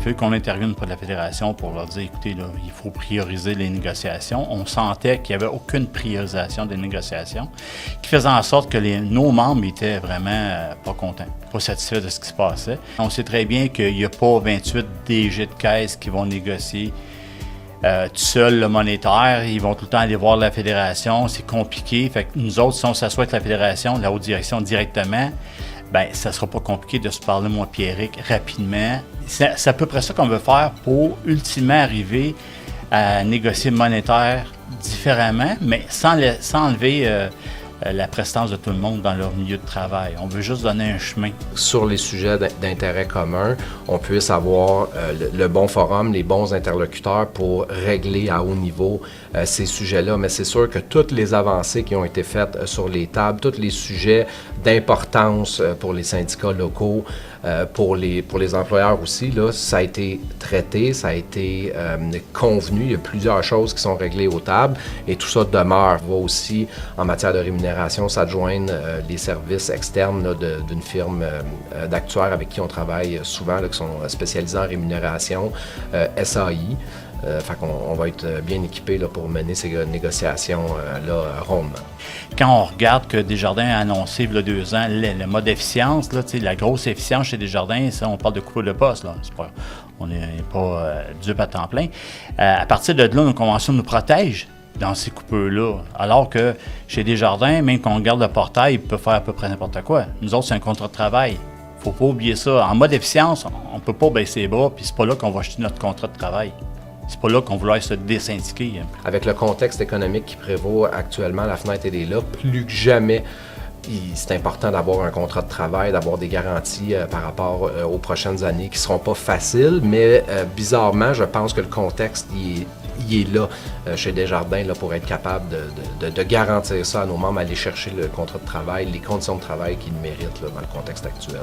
fallu qu'on intervienne auprès de la Fédération pour leur dire, écoutez, là, il faut prioriser les négociations. On sentait qu'il n'y avait aucune priorisation des négociations, qui faisait en sorte que nos membres étaient vraiment pas contents, pas satisfaits de ce qui se passait. On sait très bien qu'il n'y a pas 28 DG de caisse qui vont négocier tout seul le monétaire. Ils vont tout le temps aller voir la Fédération, c'est compliqué. Fait que nous autres, si on s'assoit avec la Fédération, la haute direction directement, bien, ça ne sera pas compliqué de se parler, moi, Pierrick, rapidement. C'est à peu près ça qu'on veut faire pour ultimement arriver à négocier le monétaire différemment, mais sans enlever la prestance de tout le monde dans leur milieu de travail. On veut juste donner un chemin. Sur les sujets d'intérêt commun, on puisse avoir le bon forum, les bons interlocuteurs pour régler à haut niveau ces sujets-là. Mais c'est sûr que toutes les avancées qui ont été faites sur les tables, tous les sujets d'importance pour les syndicats locaux, pour les employeurs aussi, là, ça a été traité, ça a été convenu. Il y a plusieurs choses qui sont réglées aux tables et tout ça demeure. On va aussi, en matière de rémunération, s'adjoindre les services externes là, d'une firme d'actuaires avec qui on travaille souvent, là, qui sont spécialisés en rémunération, SAI. Fait qu'on va être bien équipé là, pour mener ces négociations là, rondement. Quand on regarde que Desjardins a annoncé il y a 2 ans le mode efficience, là, la grosse efficience chez Desjardins, ça, on parle de coupure de poste. Là. On n'est pas dupe à temps plein. À partir de là, nos conventions nous protègent dans ces coupures-là. Alors que chez Desjardins, même quand on regarde le portail, il peut faire à peu près n'importe quoi. Nous autres, c'est un contrat de travail. Il ne faut pas oublier ça. En mode efficience, on ne peut pas baisser les bras, puis c'est pas là qu'on va acheter notre contrat de travail. C'est pas là qu'on voulait se désyndiquer. Avec le contexte économique qui prévaut actuellement, la fenêtre elle est là. Plus que jamais, c'est important d'avoir un contrat de travail, d'avoir des garanties par rapport aux prochaines années qui ne seront pas faciles, mais bizarrement, je pense que le contexte il est là chez Desjardins là, pour être capable de garantir ça à nos membres, aller chercher le contrat de travail, les conditions de travail qu'ils méritent là, dans le contexte actuel.